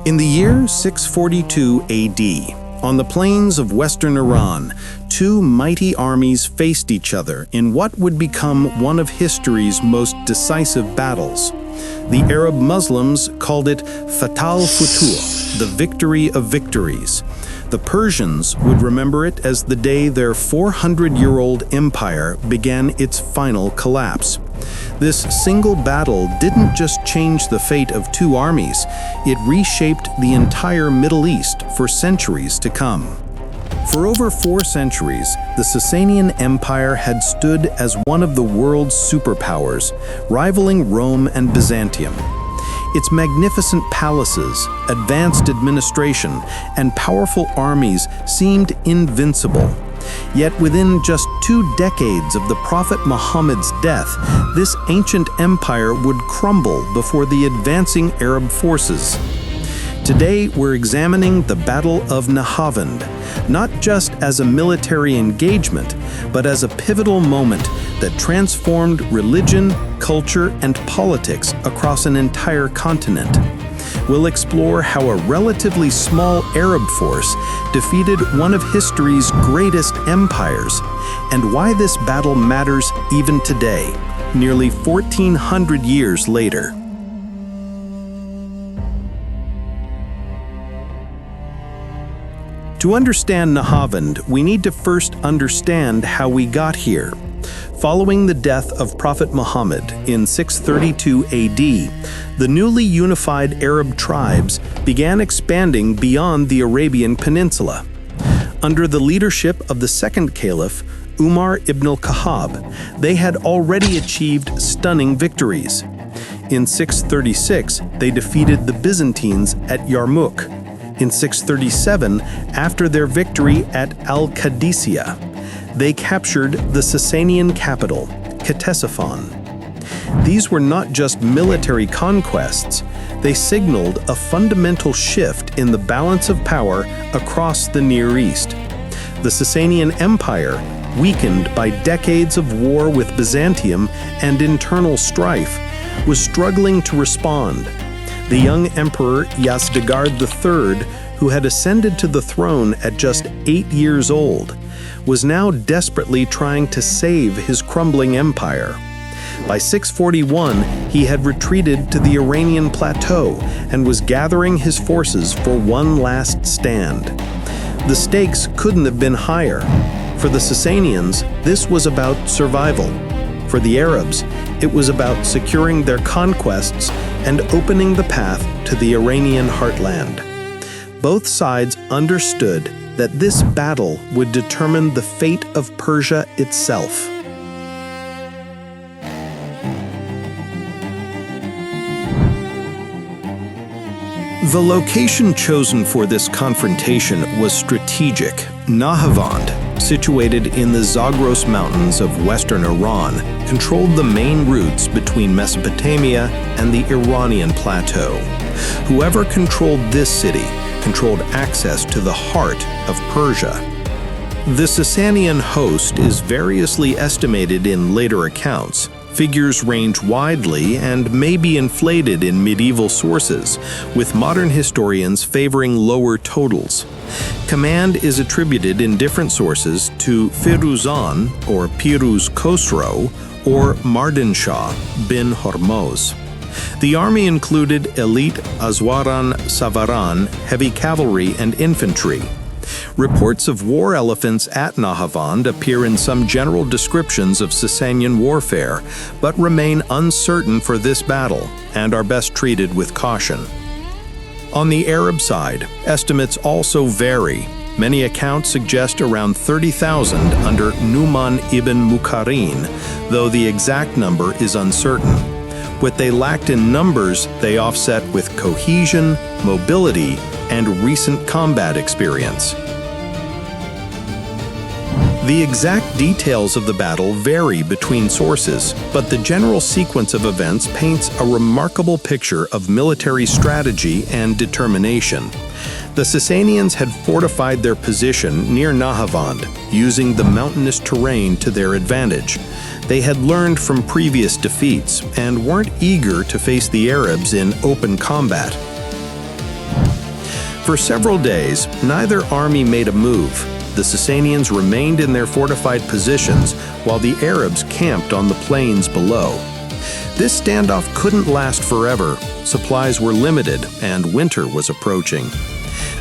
In the year 642 AD, on the plains of western Iran, two mighty armies faced each other in what would become one of history's most decisive battles. The Arab Muslims called it al-Futuh, the victory of victories. The Persians would remember it as the day their 400-year-old empire began its final collapse. This single battle didn't just change the fate of two armies, it reshaped the entire Middle East for centuries to come. For over 4 centuries, the Sassanian Empire had stood as one of the world's superpowers, rivaling Rome and Byzantium. Its magnificent palaces, advanced administration, and powerful armies seemed invincible. Yet within just 2 decades of the Prophet Muhammad's death, this ancient empire would crumble before the advancing Arab forces. Today, we're examining the Battle of Nahavand, not just as a military engagement, but as a pivotal moment that transformed religion, culture, and politics across an entire continent. We'll explore how a relatively small Arab force defeated one of history's greatest empires, and why this battle matters even today, nearly 1,400 years later. To understand Nahavand, we need to first understand how we got here. Following the death of Prophet Muhammad in 632 AD, the newly unified Arab tribes began expanding beyond the Arabian Peninsula. Under the leadership of the second caliph, Umar ibn al-Khattab, they had already achieved stunning victories. In 636, they defeated the Byzantines at Yarmouk. In 637, after their victory at al-Qadisiyah, they captured the Sassanian capital, Ctesiphon. These were not just military conquests, they signaled a fundamental shift in the balance of power across the Near East. The Sassanian Empire, weakened by decades of war with Byzantium and internal strife, was struggling to respond. The young emperor Yazdegerd III, who had ascended to the throne at just 8 years old, was now desperately trying to save his crumbling empire. By 641, he had retreated to the Iranian plateau and was gathering his forces for one last stand. The stakes couldn't have been higher. For the Sassanians, this was about survival. For the Arabs, it was about securing their conquests and opening the path to the Iranian heartland. Both sides understood that this battle would determine the fate of Persia itself. The location chosen for this confrontation was strategic. Nahavand, situated in the Zagros Mountains of western Iran, controlled the main routes between Mesopotamia and the Iranian plateau. Whoever controlled this city controlled access to the heart of Persia. The Sassanian host is variously estimated in later accounts. Figures range widely and may be inflated in medieval sources, with modern historians favoring lower totals. Command is attributed in different sources to Firuzan or Piruz Khosrow or Mardin Shah bin Hormuz. The army included elite Azwaran Savaran, heavy cavalry, and infantry. Reports of war elephants at Nahavand appear in some general descriptions of Sassanian warfare, but remain uncertain for this battle and are best treated with caution. On the Arab side, estimates also vary. Many accounts suggest around 30,000 under Numan ibn Muqarrin, though the exact number is uncertain. What they lacked in numbers, they offset with cohesion, mobility, and recent combat experience. The exact details of the battle vary between sources, but the general sequence of events paints a remarkable picture of military strategy and determination. The Sassanians had fortified their position near Nahavand, using the mountainous terrain to their advantage. They had learned from previous defeats and weren't eager to face the Arabs in open combat. For several days, neither army made a move. The Sassanians remained in their fortified positions while the Arabs camped on the plains below. This standoff couldn't last forever. Supplies were limited and winter was approaching.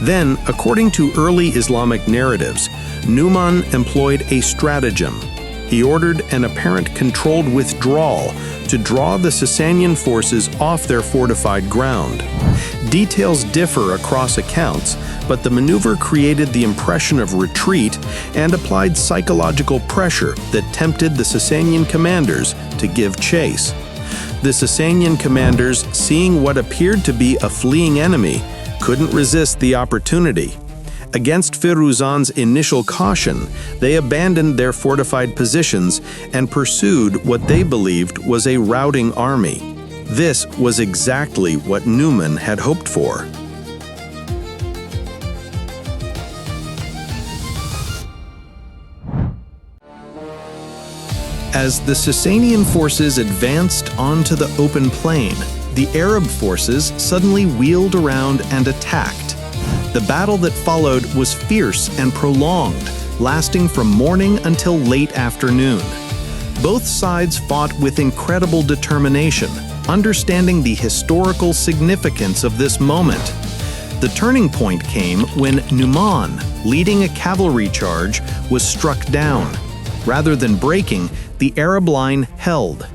Then, according to early Islamic narratives, Numan employed a stratagem. He ordered an apparent controlled withdrawal to draw the Sassanian forces off their fortified ground. Details differ across accounts, but the maneuver created the impression of retreat and applied psychological pressure that tempted the Sassanian commanders to give chase. The Sassanian commanders, seeing what appeared to be a fleeing enemy, couldn't resist the opportunity. Against Firuzan's initial caution, they abandoned their fortified positions and pursued what they believed was a routing army. This was exactly what Numan had hoped for. As the Sassanian forces advanced onto the open plain, the Arab forces suddenly wheeled around and attacked. The battle that followed was fierce and prolonged, lasting from morning until late afternoon. Both sides fought with incredible determination, understanding the historical significance of this moment. The turning point came when Numan, leading a cavalry charge, was struck down. Rather than breaking, the Arab line held.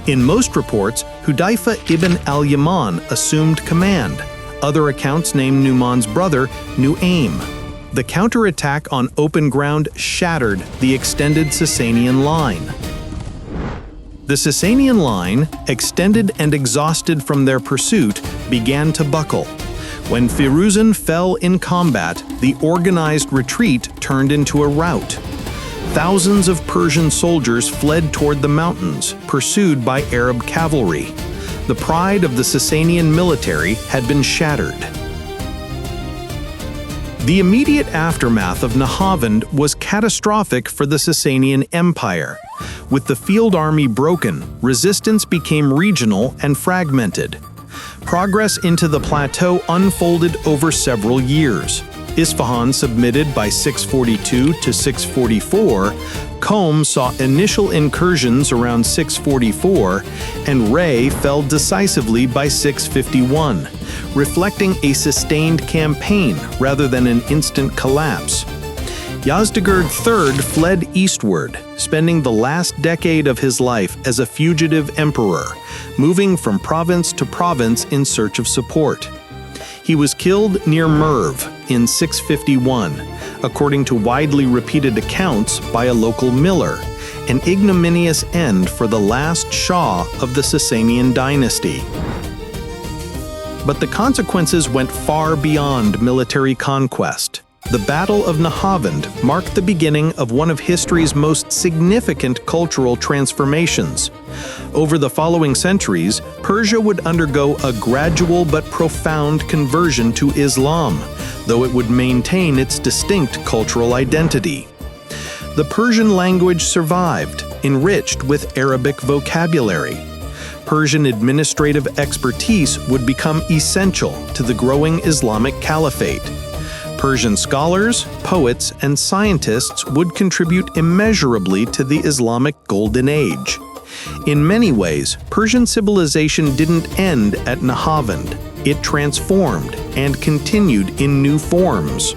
In most reports, Hudayfa ibn al-Yaman assumed command. Other accounts name Numan's brother, Nuaym. The counterattack on open ground shattered the extended Sassanian line. The Sassanian line, extended and exhausted from their pursuit, began to buckle. When Firuzan fell in combat, the organized retreat turned into a rout. Thousands of Persian soldiers fled toward the mountains, pursued by Arab cavalry. The pride of the Sassanian military had been shattered. The immediate aftermath of Nahavand was catastrophic for the Sassanian Empire. With the field army broken, resistance became regional and fragmented. Progress into the plateau unfolded over several years. Isfahan submitted by 642 to 644, Qom saw initial incursions around 644, and Ray fell decisively by 651, reflecting a sustained campaign rather than an instant collapse. Yazdegerd III fled eastward, spending the last decade of his life as a fugitive emperor, moving from province to province in search of support. He was killed near Merv in 651, according to widely repeated accounts by a local miller, an ignominious end for the last Shah of the Sassanian dynasty. But the consequences went far beyond military conquest. The Battle of Nahavand marked the beginning of one of history's most significant cultural transformations. Over the following centuries, Persia would undergo a gradual but profound conversion to Islam, though it would maintain its distinct cultural identity. The Persian language survived, enriched with Arabic vocabulary. Persian administrative expertise would become essential to the growing Islamic caliphate. Persian scholars, poets, and scientists would contribute immeasurably to the Islamic Golden Age. In many ways, Persian civilization didn't end at Nahavand. It transformed and continued in new forms.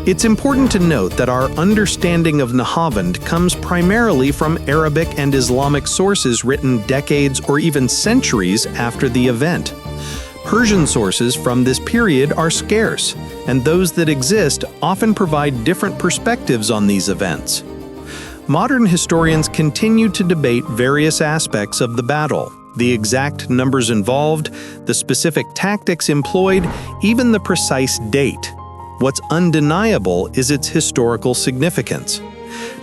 It's important to note that our understanding of Nahavand comes primarily from Arabic and Islamic sources written decades or even centuries after the event. Persian sources from this period are scarce, and those that exist often provide different perspectives on these events. Modern historians continue to debate various aspects of the battle, the exact numbers involved, the specific tactics employed, even the precise date. What's undeniable is its historical significance.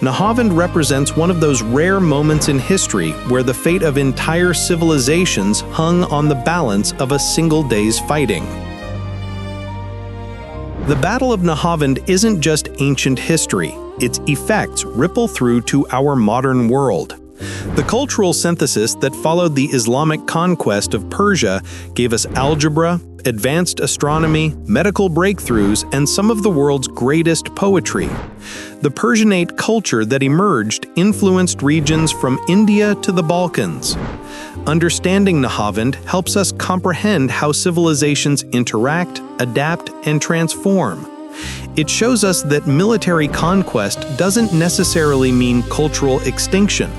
Nahavand represents one of those rare moments in history where the fate of entire civilizations hung on the balance of a single day's fighting. The Battle of Nahavand isn't just ancient history. Its effects ripple through to our modern world. The cultural synthesis that followed the Islamic conquest of Persia gave us algebra, advanced astronomy, medical breakthroughs, and some of the world's greatest poetry. The Persianate culture that emerged influenced regions from India to the Balkans. Understanding Nahavand helps us comprehend how civilizations interact, adapt, and transform. It shows us that military conquest doesn't necessarily mean cultural extinction.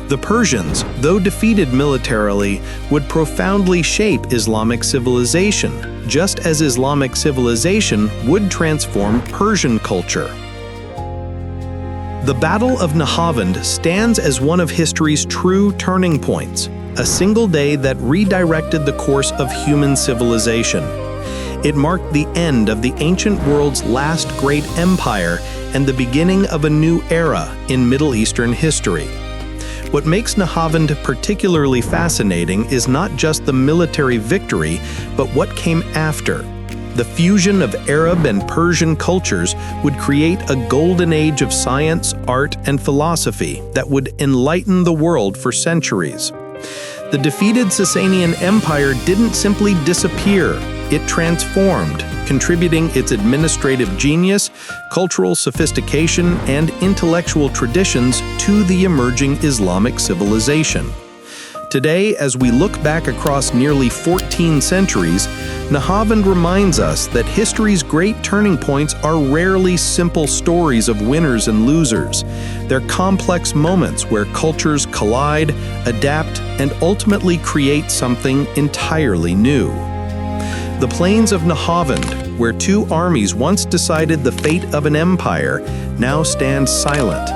The Persians, though defeated militarily, would profoundly shape Islamic civilization, just as Islamic civilization would transform Persian culture. The Battle of Nahavand stands as one of history's true turning points, a single day that redirected the course of human civilization. It marked the end of the ancient world's last great empire and the beginning of a new era in Middle Eastern history. What makes Nahavand particularly fascinating is not just the military victory, but what came after. The fusion of Arab and Persian cultures would create a golden age of science, art, and philosophy that would enlighten the world for centuries. The defeated Sassanian Empire didn't simply disappear, it transformed, contributing its administrative genius, cultural sophistication, and intellectual traditions to the emerging Islamic civilization. Today, as we look back across nearly 14 centuries, Nahavand reminds us that history's great turning points are rarely simple stories of winners and losers. They're complex moments where cultures collide, adapt, and ultimately create something entirely new. The plains of Nahavand, where two armies once decided the fate of an empire, now stand silent.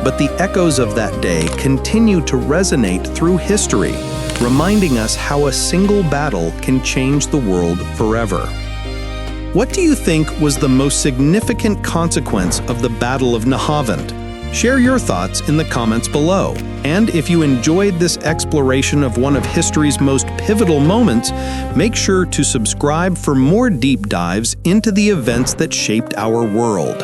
But the echoes of that day continue to resonate through history, reminding us how a single battle can change the world forever. What do you think was the most significant consequence of the Battle of Nahavand? Share your thoughts in the comments below. And if you enjoyed this exploration of one of history's most pivotal moments, make sure to subscribe for more deep dives into the events that shaped our world.